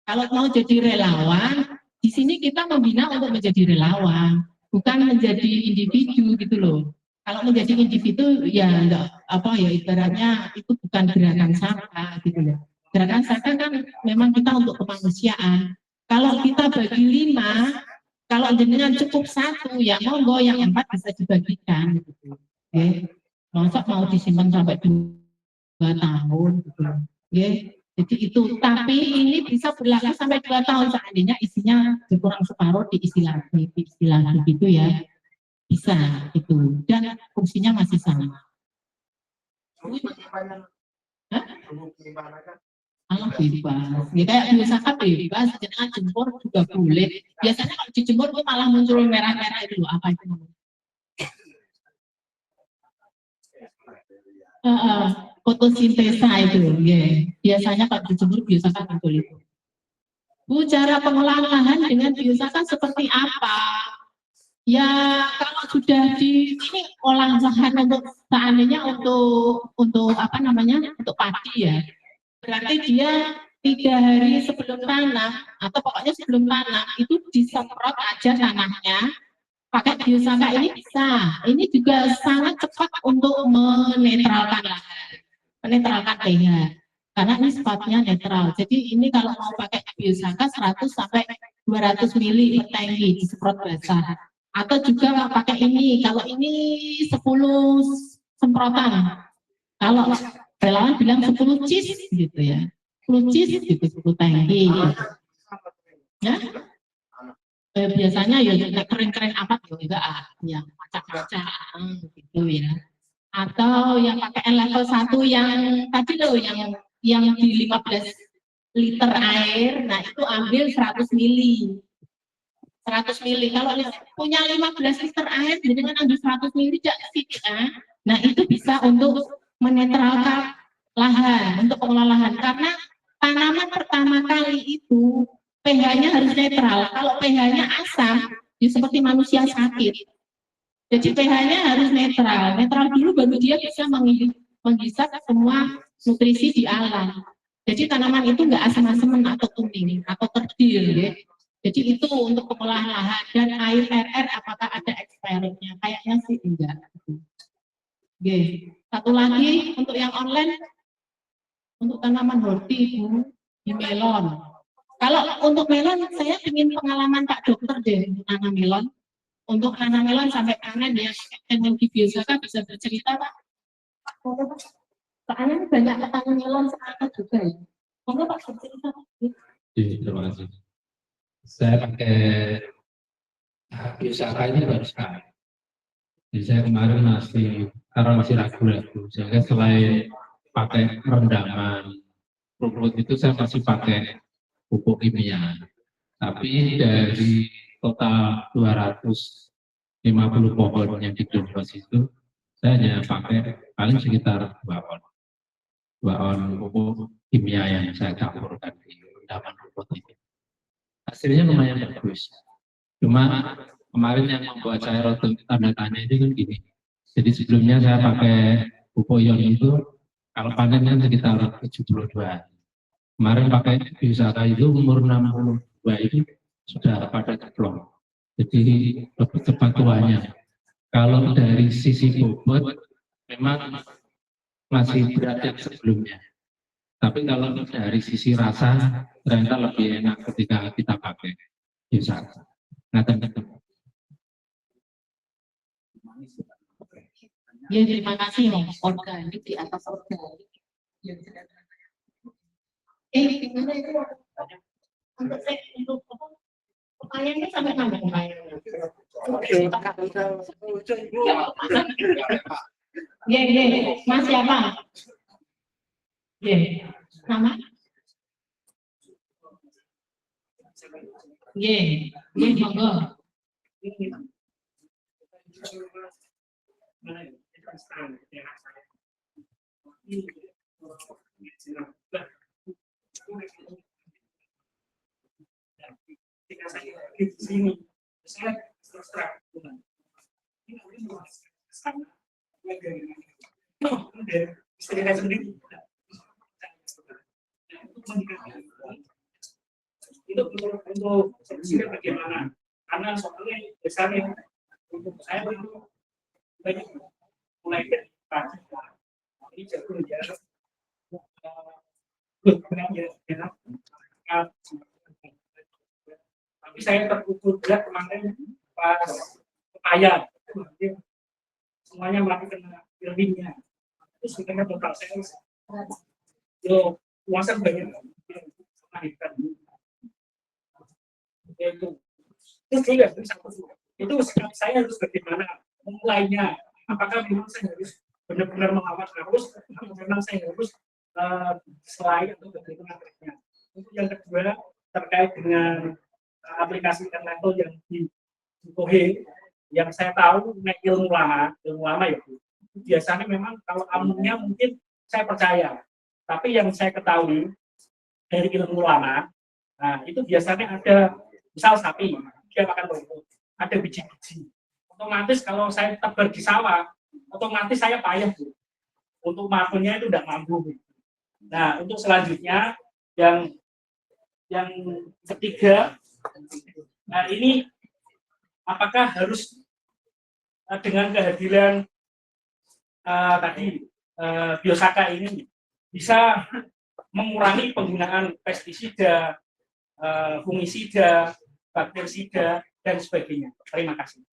Speaker 2: Kalau mau jadi relawan, di sini kita membina untuk menjadi relawan, bukan menjadi individu gitu loh. Kalau menjadi individu ya enggak apa ya, ibaratnya itu bukan gerakan saka gitu loh. Gerakan saka kan memang kita untuk kemanusiaan. Kalau kita bagi 5, kalau jenengan cukup 1, ya monggo yang 4 bisa dibagikan. Gitu. Okay. Masa mau disimpan sampai 2 tahun. Gitu. Okay. Jadi itu, tapi ini bisa berlaku sampai 2 tahun seandainya isinya kurang separuh diisi lagi gitu ya. Bisa itu, dan fungsinya masih sama. Hah? bebas. Ya, kayak biosaka bebas, jenengan jemur juga boleh. Biasanya kalau dijemur itu malah muncul merah-merah itu loh, apa itu namanya? Fotosintesa itu, ya. Biasanya kalau dijemur biosaka muncul itu. Bu, cara pengolahan lahan dengan biosaka seperti apa? Ya, kalau sudah di ini olahan lahan untuk seandainya untuk apa namanya, untuk padi ya. Berarti dia 3 hari sebelum tanam atau pokoknya sebelum tanam itu disemprot aja tanahnya pakai biosaka. Ini bisa, ini juga sangat cepat untuk menetralkan lahan, menetralkan pH karena ini sifatnya netral. Jadi ini kalau mau pakai biosaka 100 sampai 200 mili per tangki disemprot basah. Atau juga pakai ini, kalau ini 10 semprotan. Kalau relawan bilang 10 cis gitu ya. 10 cis gitu, 10 tangki. Ya? Biasanya ya keren-keren amat juga yang macam-macam gitu ya. Atau yang pakai level 1 yang tadi loh yang di 15 liter air, nah itu ambil 100 mili. 100 mili. Kalau punya 15 liter air, jadi kan ambil 100 mili nah itu bisa untuk menetralkan lahan, untuk pengelola lahan. Karena tanaman pertama kali itu pH-nya harus netral. Kalau pH-nya asam, ya seperti manusia sakit. Jadi pH-nya harus netral. Netral dulu baru dia bisa menghisap semua nutrisi di alam. Jadi tanaman itu nggak asam-asaman atau kuning atau kerdil, ya. Jadi itu untuk pengolahan lahan. Dan air RR apakah ada expirednya? Kayaknya sih enggak. Oke. Satu lagi untuk yang online, untuk tanaman horti itu di melon. Kalau untuk melon, saya ingin pengalaman Pak Dokter deh untuk nanam melon. Untuk nanam melon sampai panen ya, teknologi biasa kan bisa bercerita Pak. Soalnya banyak petani melon sekarang juga ya. Monggo Pak bercerita.
Speaker 1: Terima kasih. Saya pakai Biosaka ini baru sekali. Jadi saya kemarin karena masih ragu-ragu, sehingga selain pakai rendaman rumput itu saya masih pakai pupuk kimia. Tapi dari total 250 pohon yang di greenhouse itu, saya hanya pakai paling sekitar 2 on pupuk kimia yang saya campurkan di rendaman rumput itu. Hasilnya lumayan bagus. Cuma kemarin yang membuat saya tanda tanya itu kan gini. Jadi sebelumnya saya pakai pupuk ion itu, kalau panennya sekitar 72. Kemarin pakai Biosaka itu umur 62 itu sudah pada ceplok. Jadi lebih cepat tuanya. Kalau dari sisi bobot memang masih berat yang sebelumnya. Tapi kalau dari sisi rasa ternyata lebih enak ketika kita pakai Biosaka. Nah, teman-teman.
Speaker 2: Ya, terima kasih ya, organik di atas organik. Gimana itu? Untuk pertanyaannya sampai mana pertanyaannya? Mas siapa? Nama? Monggo.
Speaker 3: Itu untuk solusinya bagaimana? Karena soalnya biasanya untuk saya itu banyak mulai dari ini jagung ya, tapi saya terpukul berat kemarin pas pepaya, semuanya melakukan buildingnya, terus sebenarnya total saya luasan banyak itu juga itu saya harus bagaimana memulainya, apakah memang saya harus benar-benar mengawal arus atau memang saya harus selain atau bagaimana. Untuk yang kedua terkait dengan aplikasi level yang di Kohe, yang saya tahu ilmu lama ya Bu, biasanya memang kalau amunnya mungkin saya percaya, tapi yang saya ketahui dari ilmu lama, nah itu biasanya ada misal sapi dia makan rumput, ada biji-biji, otomatis kalau saya tebar di sawah otomatis saya payah Bu, untuk makannya itu tidak mampu. Nah untuk selanjutnya yang ketiga, nah ini apakah harus dengan kehadiran Biosaka ini bisa mengurangi penggunaan pestisida, fungisida, bakterisida, dan sebagainya. Terima kasih.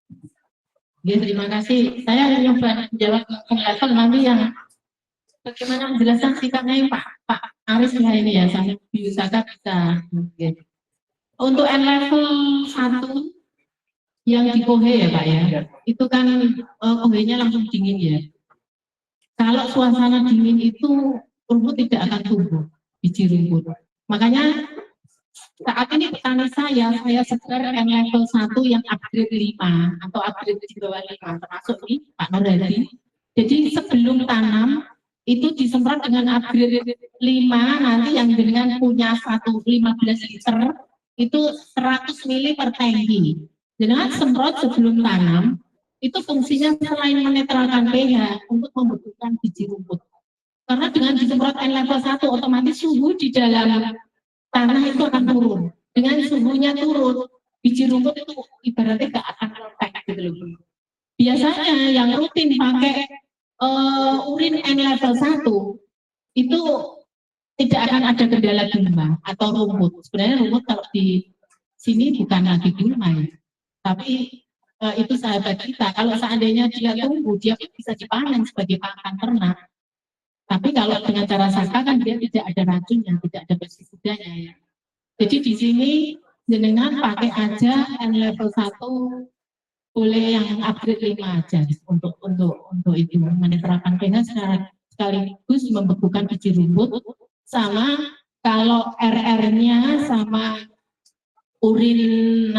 Speaker 2: Ya, terima kasih. Saya nyoba jawab ke level nanti yang bagaimana menjelaskan sikapnya Pak Aris ya ini ya, saya biosaka bisa. Oke. Untuk level 1 yang di Kohe ya Pak ya, itu kan Kohenya langsung dingin ya. Kalau suasana dingin itu rumput tidak akan tumbuh, biji rumput. Makanya saat ini petani saya segar level 1 yang upgrade 5 atau upgrade di bawah 5, termasuk nih Pak Nur Hadi. Jadi sebelum tanam itu disemprot dengan upgrade 5, nanti yang dengan punya 15 liter itu 100 ml per tangki. Dengan semprot sebelum tanam itu fungsinya selain menetralkan pH untuk membentukkan biji rumput. Karena dengan disemprot level 1 otomatis suhu di dalam tanah itu akan turun. Dengan suhunya turun, biji rumput itu ibaratnya gak akan meletek gitu loh. Biasanya yang rutin pakai urin N level 1 itu tidak akan ada kendala gulma atau rumput. Sebenarnya rumput kalau di sini bukan lagi gulma ya. Tapi itu sahabat kita. Kalau seandainya dia tumbuh, dia bisa dipanen sebagai pakan ternak. Tapi kalau dengan cara saka kan dia tidak ada racunnya, tidak ada pestisidanya ya. Jadi di sini jenengan pakai aja N level 1 boleh yang upgrade 5 aja untuk itu menetralkan pH sekaligus membekukan biji rumput. Sama kalau RR-nya sama urin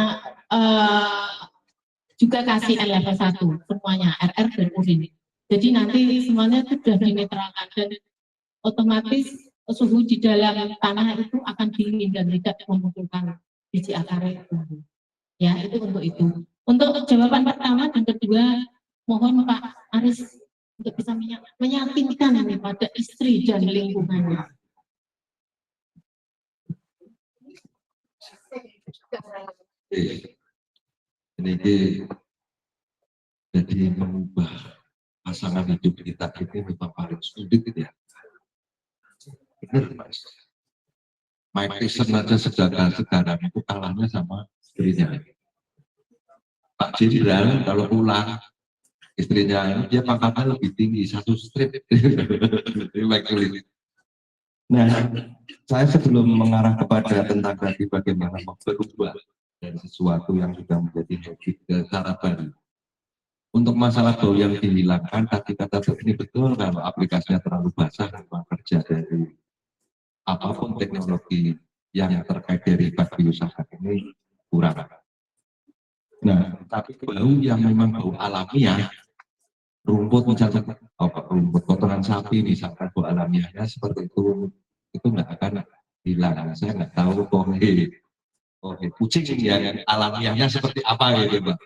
Speaker 2: juga kasih N level 1 semuanya RR dan urin. Jadi nanti semuanya sudah dinetralkan dan otomatis suhu di dalam tanah itu akan dingin dan tidak memunculkan biji akar itu. Ya, itu untuk itu. Untuk jawaban pertama dan kedua, mohon Pak Aris untuk bisa meyakinkan ini pada istri dan lingkungannya.
Speaker 6: Ini jadi mengubah pasangan hidup kita ini memang paling sulit ya. Benar Mas. Mike Tyson aja sekarang itu kalahnya sama istrinya. Pak Jenderal kalau pulang istrinya dia pangkatnya lebih tinggi, 1 strip. Nah, saya sebelum mengarah kepada tentang tadi bagaimana berubah dari sesuatu yang sudah menjadi habit ke cara baru. Untuk masalah bau yang dihilangkan, tadi kata ini betul kalau aplikasinya terlalu basah memang kerja dari apapun teknologi yang terkait dari biosaka ini kurang. Nah, tapi bau yang memang bau alamiah, rumput misalkan, rumput kotoran sapi misalkan bau alamiahnya seperti itu nggak akan hilang. Saya nggak tahu kucing yang alamiahnya seperti apa gitu Pak.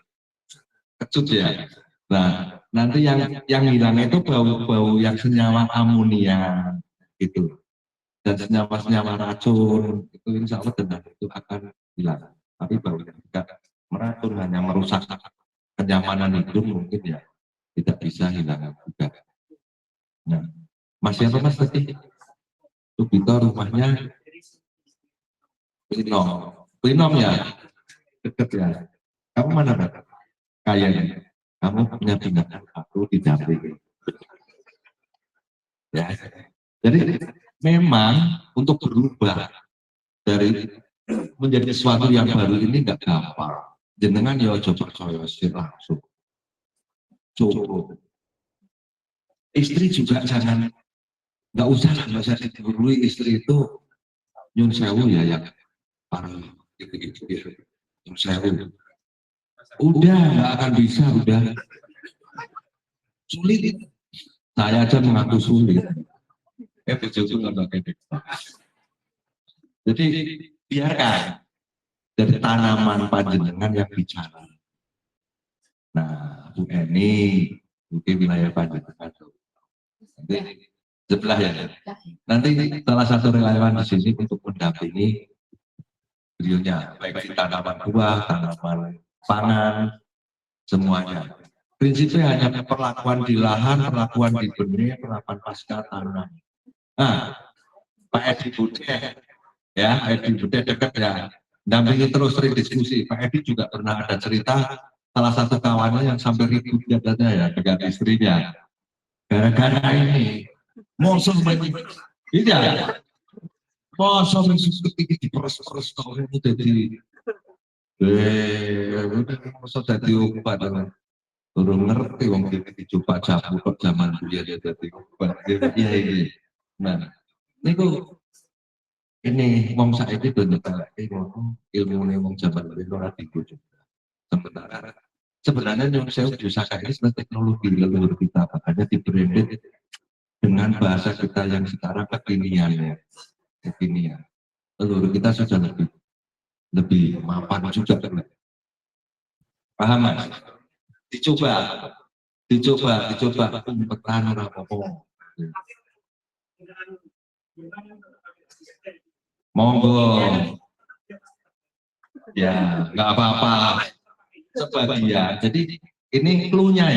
Speaker 6: Kecut ya. Nah, nanti yang hilang itu bau yang senyawa amonia gitu. Dan senyawa racun itu insya Allah dengan itu akan hilang. Tapi bau yang tidak meracun hanya merusak kenyamanan hidup mungkin ya tidak bisa hilang juga. Nah, Mas siapa Mas tadi? Subito rumahnya Plinom ya, deket ya. Kamu mana Pak? Kayaknya kamu punya tindakan aku didampingi. Ya, jadi memang untuk berubah dari menjadi sesuatu yang baru ini nggak gampang. Jenengan ya coba percaya sih langsung. Coba. Istri juga jangan, nggak usah didahului istri itu nyun sewu ya yang parah gitu ya. Nyun sewu. Udah nggak akan bisa, udah sulit. Saya aja mengaku sulit. Betul nggak kayak gitu. Jadi biarkan dari tanaman panjenengan yang bicara. Nah, Bu Eni, mungkin wilayah panjenengan tuh. Nanti sebelah ya. Nanti salah satu relawan di sini untuk mendampingi beliaunya, baik di tanaman buah, tanaman pangan, semuanya. Prinsipnya hanya perlakuan di lahan, perlakuan di benih, perlakuan pasca tanam. Nah, Pak Edi Bude, ya, Edi Bude dekat ya. dampingi terus sering diskusi. Pak Edi juga pernah ada cerita salah satu kawannya yang sampai ribut katanya ya dengan istrinya. Gara-gara ini, mosok iya, mosok ketika diperes-peres kau ini jadi, mosok jadi obat. Turun ngerti wong iki dicoba jamu kok zaman kuliah dia dadi obat. Iya ini. Nah, niku ini wong saiki do nyetelake ngono ilmune wong zaman dulu ora dibujuk. Sebenarnya yang saya usaha ini sebenarnya teknologi leluhur kita, makanya di-branded dengan bahasa kita yang sekarang kekinian ya. Kekinian. Leluhur kita sudah lebih mapan juga. Paham Mas? Dicoba umpetan ora apa-apa. Monggo. Ya, nggak apa-apa. Sebagian. Jadi ini clue-nya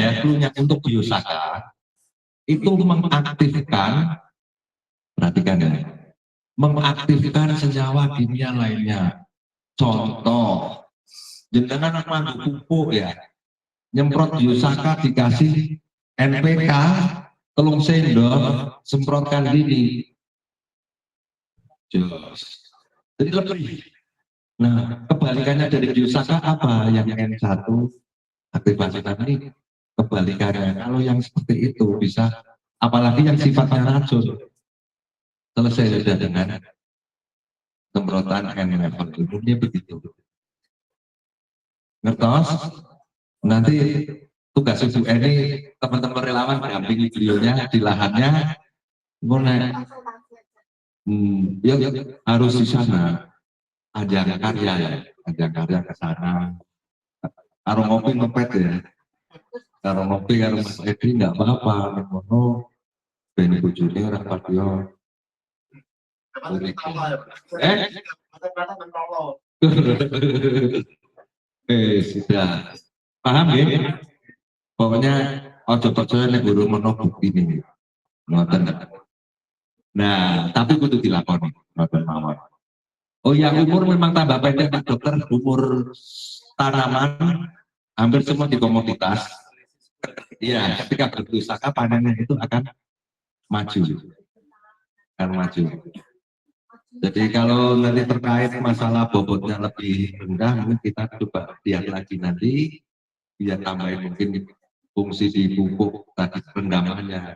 Speaker 6: untuk biosaka itu mengaktifkan, perhatikan ya, mengaktifkan senyawa kimia lainnya. Contoh, jenengan manggo pupuk ya. Nyemprot biosaka dikasih NPK telung sendok semprotkan gini jadi lebih. Nah kebalikannya dari biosaka apa yang N1 aktivasi tadi kebalikannya. Kalau yang seperti itu bisa, apalagi yang sifatnya racun, selesai sudah dengan semprotan N-level. Umumnya begitu. Ngertos? Nanti tugas Ibu ini teman-teman relawan mendampingi beliaunya di lahannya, ya harus di sana, ajang karya ke sana. Karo ngopi ngepet ya, karo ngopi karo Mas Edi nggak apa-apa, ngono beni bojone ora padha. Sudah paham ya? Pokoknya ojo percaya nek guru menawa bukti ini. Ngoten. Nah, tapi kudu dilakoni, ngoten mawon. Oh ya, umur memang tambah pendek Pak Dokter, umur tanaman hampir semua di komoditas. Iya, ketika berpusaka panennya itu akan maju. Jadi kalau nanti terkait masalah bobotnya lebih rendah, mungkin kita coba lihat lagi nanti, biar tambahin mungkin fungsi di pupuk tadi rendamannya,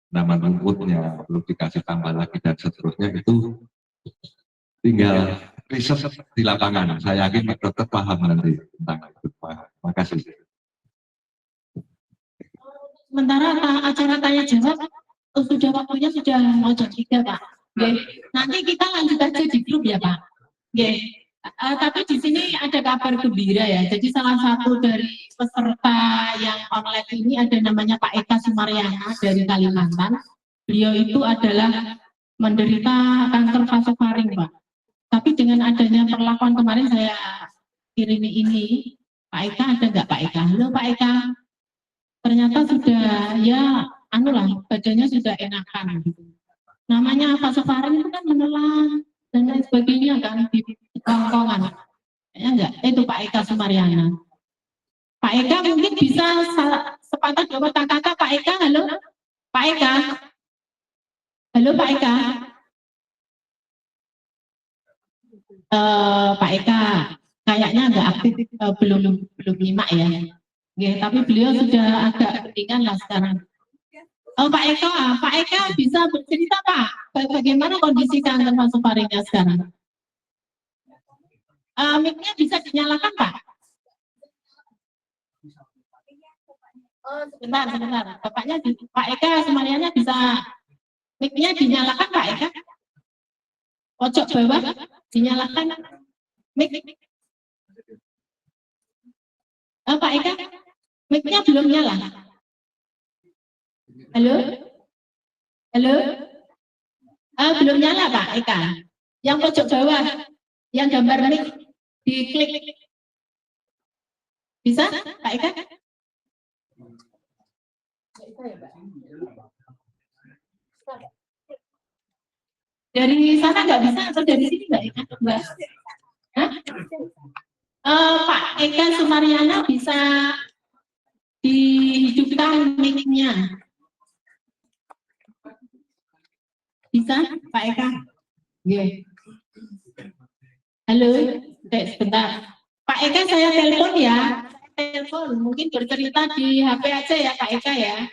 Speaker 6: rendaman rumputnya, perlu dikasih tambah lagi dan seterusnya, itu tinggal riset di lapangan. Saya yakin Pak Dokter paham nanti tentang itu. Terima kasih.
Speaker 2: Sementara acara tanya jawab sudah waktunya sudah mau jam 3 Pak. Nanti kita lanjut aja di grup ya Pak. Tapi di sini ada kabar gembira ya. Jadi salah satu dari peserta yang online ini ada namanya Pak Eka Sumaryana dari Kalimantan. Beliau itu adalah menderita kanker vasofaring Pak. Tapi dengan adanya perlakuan kemarin saya kirimi ini, Pak Eka ada nggak Pak Eka? Halo Pak Eka. Ternyata sudah ya badannya sudah enakan gitu. Namanya vasofaring itu kan menelan dan lain sebagainya kan di kerongkongan. Ya enggak? Itu Pak Eka Sumaryana. Pak Eka mungkin bisa sepatah dua patah kata. Pak Eka, halo? Pak Eka? Halo Pak Eka? Pak Eka kayaknya nggak aktif, belum nyimak ya. Tapi beliau sudah agak ketinggalan lah sekarang. Pak Eka bisa bercerita Pak, bagaimana kondisi kanker vasofaringnya sekarang? Mic-nya bisa dinyalakan Pak? Oh sebentar. Bapaknya Pak Eka Sumaryana bisa mic-nya dinyalakan Pak Eka? Pojok bawah dinyalakan mic. Pak Eka, mic-nya belum nyala. Halo? Belum nyala Pak Eka. Yang pojok bawah, yang gambar mic diklik. Bisa Pak Eka? Dari sana nggak bisa atau dari sini nggak Eka? Pak Eka Sumaryana bisa dihidupkan mic-nya. Bisa, Pak Eka? Iya. Halo, sebentar. Pak Eka, saya telepon ya. Telepon, mungkin bercerita di HP aja ya, Pak Eka ya.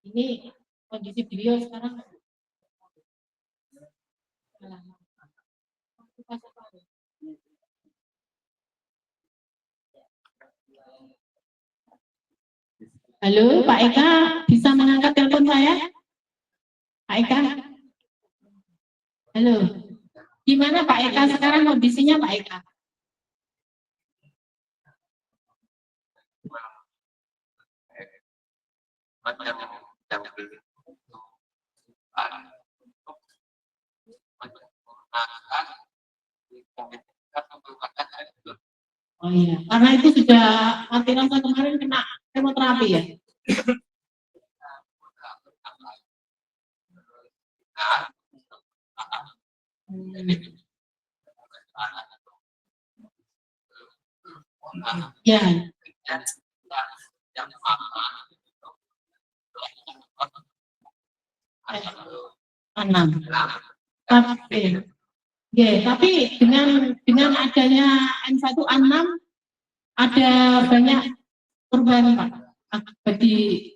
Speaker 2: Ini kondisi beliau sekarang. Halo, Pak Eka, bisa mengangkat telepon saya? Pak Eka? Halo, gimana Pak Eka sekarang kondisinya Pak Eka? Oh iya, karena itu sudah mati rasa kemarin kena kemoterapi ya? Ya. Enam. Tapi dengan adanya N1A6 ada banyak korban Pak. Bagi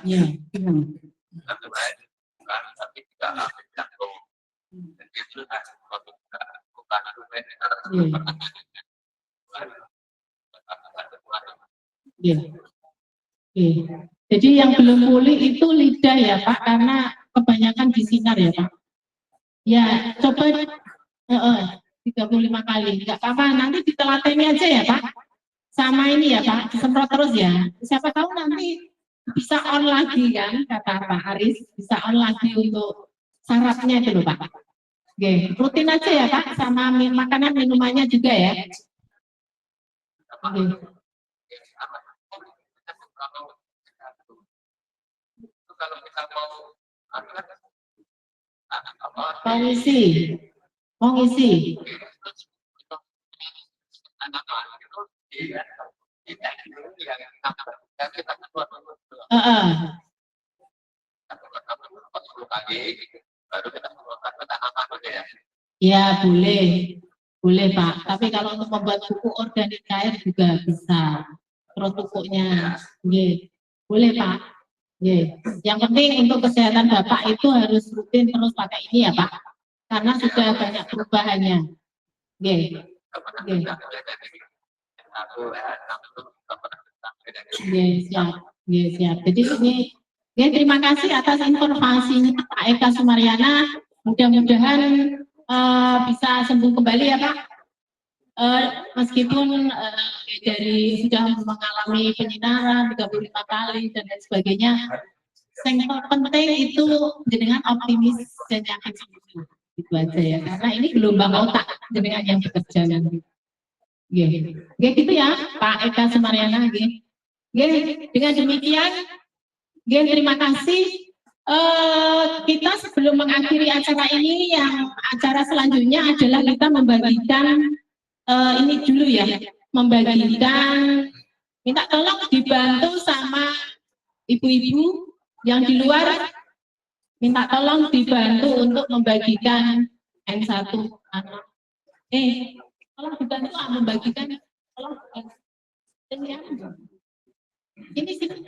Speaker 2: ya, Jadi yang belum pulih itu lidah ya Pak, karena kebanyakan disinar ya Pak. Ya, coba 35 kali, nggak apa-apa, nanti ditelateni aja ya Pak. Sama ini ya Pak, disemprot terus ya. Siapa tahu nanti bisa on lagi kan, kata Pak Aris, bisa on lagi untuk sarafnya itu loh Pak. Oke, rutin aja ya Pak, sama makanan minumannya juga ya. Oke. Kalau kita mau ngisi. Ya boleh Pak. Tapi kalau untuk membuat pupuk organik cair juga bisa. Terus pupuknya, boleh Pak. Yang penting untuk kesehatan Bapak itu harus rutin terus pakai ini ya Pak. Karena sudah banyak perubahannya. Siap. Jadi ini, terima kasih atas informasinya Pak Eka Sumaryana. Mudah-mudahan bisa sembuh kembali ya Pak. Meskipun dari sudah mengalami penyinaran 35 kali dan lain sebagainya, yang penting itu dengan optimis dan yakin sembuh. Itu aja ya, karena ini gelombang otak dengan yang bekerja nanti. Gitu ya Pak Eka Sumaryana. Dengan demikian, terima kasih. Kita sebelum mengakhiri acara ini, yang acara selanjutnya adalah kita membagikan ini dulu ya, membagikan, minta tolong dibantu sama ibu-ibu yang di luar, minta tolong dibantu untuk membagikan N1. Tolong dibantu membagikan, tolong ini sini.